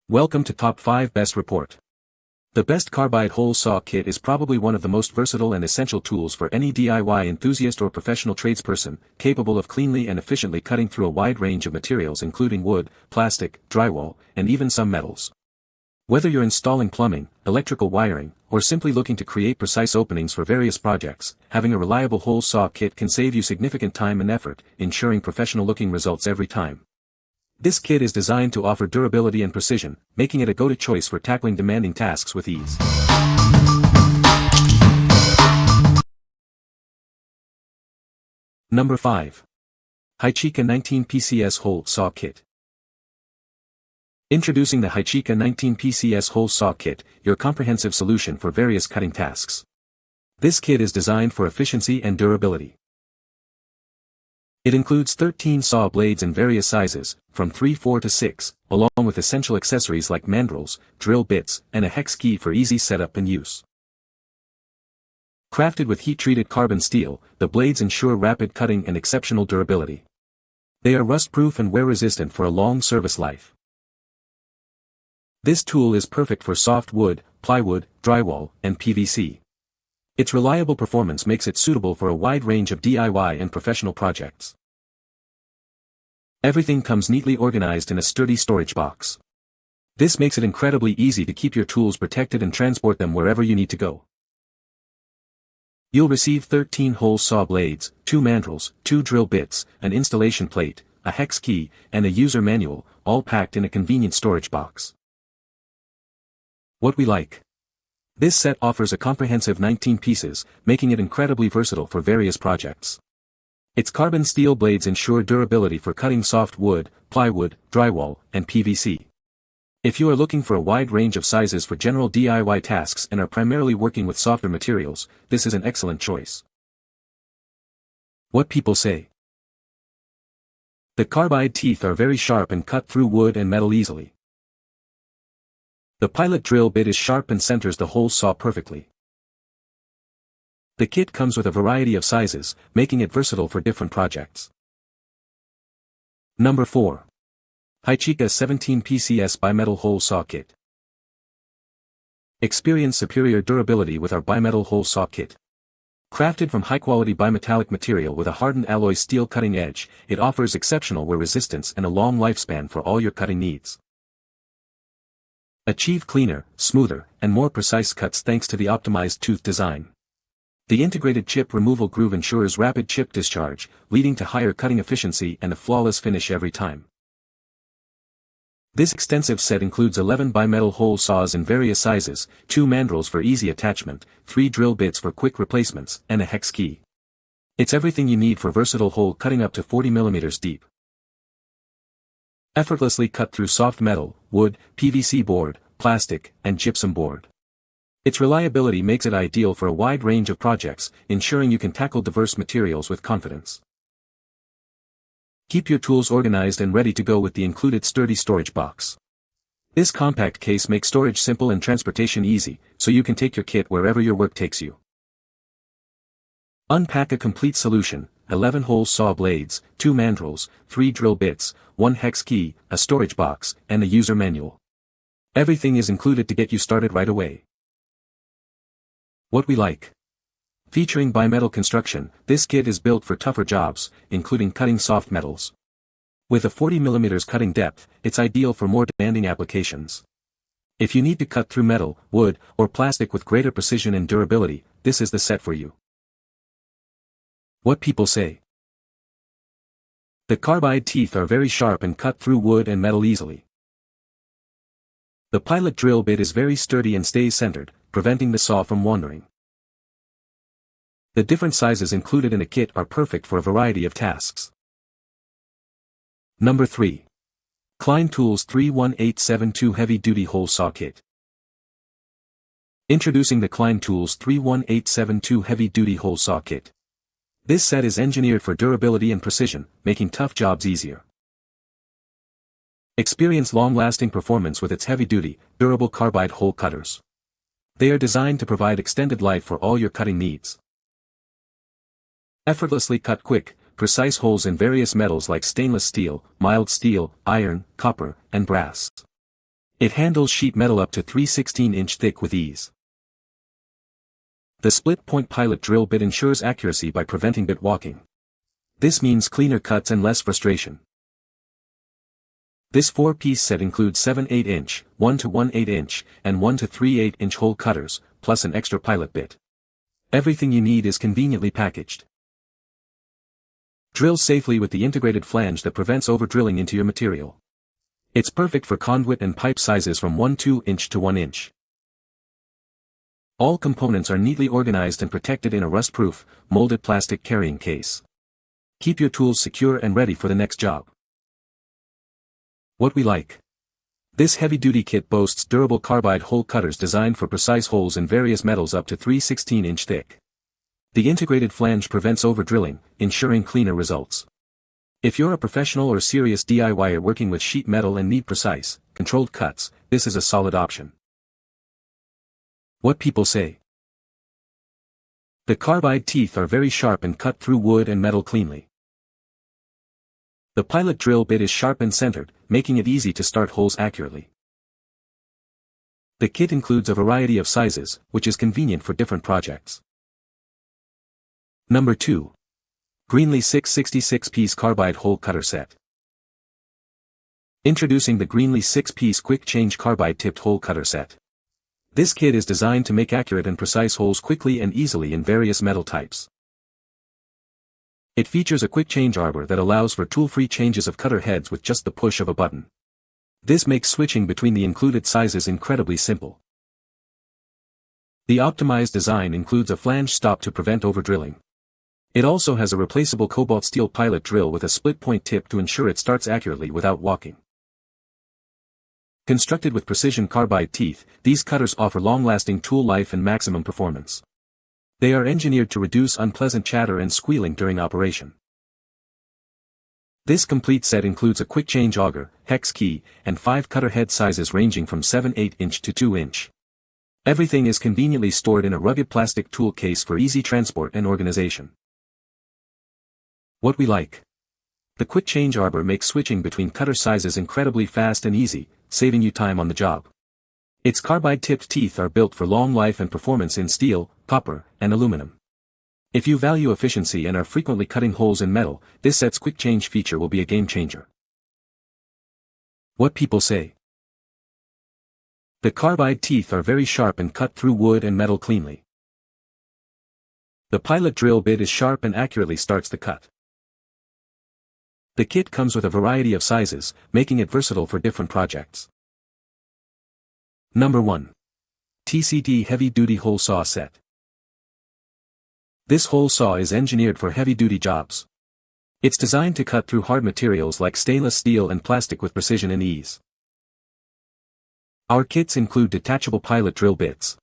Welcome to Top 5 Best Report. The best Carbide Hole Saw Kit is probably one of the most versatile and essential tools for any DIY enthusiast or professional tradesperson, capable of cleanly and efficiently cutting through a wide range of materials including wood, plastic, drywall, and even some metals. Whether you're installing plumbing, electrical wiring, or simply looking to create precise openings for various projects, having a reliable hole saw kit can save you significant time and effort, ensuring professional-looking results every time. This kit is designed to offer durability and precision, making it a go-to choice for tackling demanding tasks with ease. Number 5. HYCHIKA 19 Pcs Hole Saw Kit. Introducing the HYCHIKA 19 Pcs Hole Saw Kit, your comprehensive solution for various cutting tasks. This kit is designed for efficiency and durability. It includes 13 saw blades in various sizes, from 3, 4 to 6, along with essential accessories like mandrels, drill bits, and a hex key for easy setup and use. Crafted with heat-treated carbon steel, the blades ensure rapid cutting and exceptional durability. They are rust-proof and wear-resistant for a long service life. This tool is perfect for soft wood, plywood, drywall, and PVC. Its reliable performance makes it suitable for a wide range of DIY and professional projects. Everything comes neatly organized in a sturdy storage box. This makes it incredibly easy to keep your tools protected and transport them wherever you need to go. You'll receive 13 hole saw blades, 2 mandrels, 2 drill bits, an installation plate, a hex key, and a user manual, all packed in a convenient storage box. What we like. This set offers a comprehensive 19 pieces, making it incredibly versatile for various projects. Its carbon steel blades ensure durability for cutting soft wood, plywood, drywall, and PVC. If you are looking for a wide range of sizes for general DIY tasks and are primarily working with softer materials, this is an excellent choice. What people say. The carbide teeth are very sharp and cut through wood and metal easily. The pilot drill bit is sharp and centers the hole saw perfectly. The kit comes with a variety of sizes, making it versatile for different projects. Number 4. HYCHIKA 17 PCS Bimetal Hole Saw Kit. Experience superior durability with our bimetal hole saw kit. Crafted from high-quality bimetallic material with a hardened alloy steel cutting edge, it offers exceptional wear resistance and a long lifespan for all your cutting needs. Achieve cleaner, smoother, and more precise cuts thanks to the optimized tooth design. The integrated chip removal groove ensures rapid chip discharge, leading to higher cutting efficiency and a flawless finish every time. This extensive set includes 11 bimetal hole saws in various sizes, 2 mandrels for easy attachment, 3 drill bits for quick replacements, and a hex key. It's everything you need for versatile hole cutting up to 40 mm deep. Effortlessly cut through soft metal, wood, PVC board, plastic, and gypsum board. Its reliability makes it ideal for a wide range of projects, ensuring you can tackle diverse materials with confidence. Keep your tools organized and ready to go with the included sturdy storage box. This compact case makes storage simple and transportation easy, so you can take your kit wherever your work takes you. Unpack a complete solution: 11 hole saw blades, 2 mandrels, 3 drill bits, 1 hex key, a storage box, and a user manual. Everything is included to get you started right away. What we like. Featuring bimetal construction, this kit is built for tougher jobs, including cutting soft metals. With a 40 mm cutting depth, it's ideal for more demanding applications. If you need to cut through metal, wood, or plastic with greater precision and durability, this is the set for you. What people say. The carbide teeth are very sharp and cut through wood and metal easily. The pilot drill bit is very sturdy and stays centered, preventing the saw from wandering. The different sizes included in a kit are perfect for a variety of tasks. Number 3. Klein Tools 31872 Heavy Duty Hole Saw Kit. Introducing the Klein Tools 31872 Heavy Duty Hole Saw Kit. This set is engineered for durability and precision, making tough jobs easier. Experience long-lasting performance with its heavy-duty, durable carbide hole cutters. They are designed to provide extended life for all your cutting needs. Effortlessly cut quick, precise holes in various metals like stainless steel, mild steel, iron, copper, and brass. It handles sheet metal up to 3/16" thick with ease. The split-point pilot drill bit ensures accuracy by preventing bit walking. This means cleaner cuts and less frustration. This 4-piece set includes 7 8-inch, 1 to 1 8-inch, and 1 to 3 8-inch hole cutters, plus an extra pilot bit. Everything you need is conveniently packaged. Drill safely with the integrated flange that prevents over-drilling into your material. It's perfect for conduit and pipe sizes from 1/2" to 1 inch. All components are neatly organized and protected in a rust-proof, molded plastic carrying case. Keep your tools secure and ready for the next job. What we like. This heavy-duty kit boasts durable carbide hole cutters designed for precise holes in various metals up to 3/16" thick. The integrated flange prevents over-drilling, ensuring cleaner results. If you're a professional or serious DIYer working with sheet metal and need precise, controlled cuts, this is a solid option. What people say. The carbide teeth are very sharp and cut through wood and metal cleanly. The pilot drill bit is sharp and centered, making it easy to start holes accurately. The kit includes a variety of sizes, which is convenient for different projects. Number 2. Greenlee 666-piece Carbide Hole Cutter Set. Introducing the Greenlee 6-piece Quick Change Carbide Tipped Hole Cutter Set. This kit is designed to make accurate and precise holes quickly and easily in various metal types. It features a quick change arbor that allows for tool-free changes of cutter heads with just the push of a button. This makes switching between the included sizes incredibly simple. The optimized design includes a flange stop to prevent over-drilling. It also has a replaceable cobalt steel pilot drill with a split-point tip to ensure it starts accurately without walking. Constructed with precision carbide teeth, these cutters offer long-lasting tool life and maximum performance. They are engineered to reduce unpleasant chatter and squealing during operation. This complete set includes a quick change auger, hex key, and 5 cutter head sizes ranging from 7/8" to 2". Everything is conveniently stored in a rugged plastic tool case for easy transport and organization. What we like. The quick change arbor makes switching between cutter sizes incredibly fast and easy, saving you time on the job. Its carbide-tipped teeth are built for long life and performance in steel, copper, and aluminum. If you value efficiency and are frequently cutting holes in metal, this set's quick change feature will be a game changer. What people say. The carbide teeth are very sharp and cut through wood and metal cleanly. The pilot drill bit is sharp and accurately starts the cut. The kit comes with a variety of sizes, making it versatile for different projects. Number 1. TCD Heavy Duty Hole Saw Set. This hole saw is engineered for heavy-duty jobs. It's designed to cut through hard materials like stainless steel and plastic with precision and ease. Our kits include detachable pilot drill bits.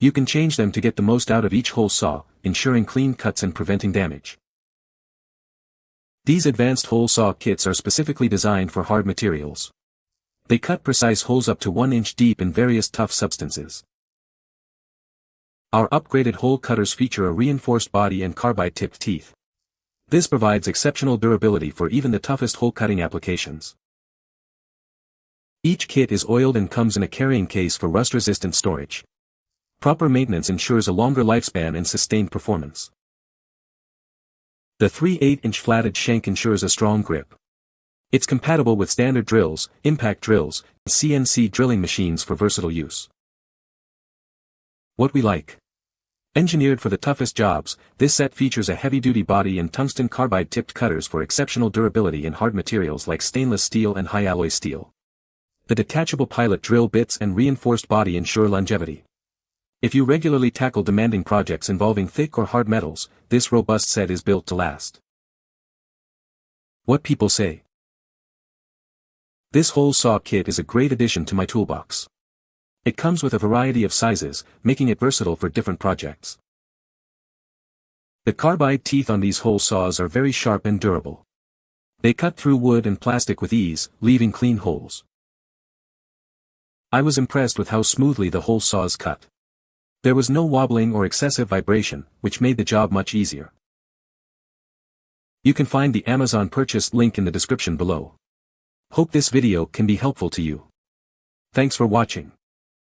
You can change them to get the most out of each hole saw, ensuring clean cuts and preventing damage. These advanced hole saw kits are specifically designed for hard materials. They cut precise holes up to 1 inch deep in various tough substances. Our upgraded hole cutters feature a reinforced body and carbide-tipped teeth. This provides exceptional durability for even the toughest hole cutting applications. Each kit is oiled and comes in a carrying case for rust-resistant storage. Proper maintenance ensures a longer lifespan and sustained performance. The 3/8" flatted shank ensures a strong grip. It's compatible with standard drills, impact drills, and CNC drilling machines for versatile use. What we like. Engineered for the toughest jobs, this set features a heavy-duty body and tungsten carbide-tipped cutters for exceptional durability in hard materials like stainless steel and high-alloy steel. The detachable pilot drill bits and reinforced body ensure longevity. If you regularly tackle demanding projects involving thick or hard metals, this robust set is built to last. What people say. This hole saw kit is a great addition to my toolbox. It comes with a variety of sizes, making it versatile for different projects. The carbide teeth on these hole saws are very sharp and durable. They cut through wood and plastic with ease, leaving clean holes. I was impressed with how smoothly the hole saws cut. There was no wobbling or excessive vibration, which made the job much easier. You can find the Amazon purchase link in the description below. Hope this video can be helpful to you. Thanks for watching.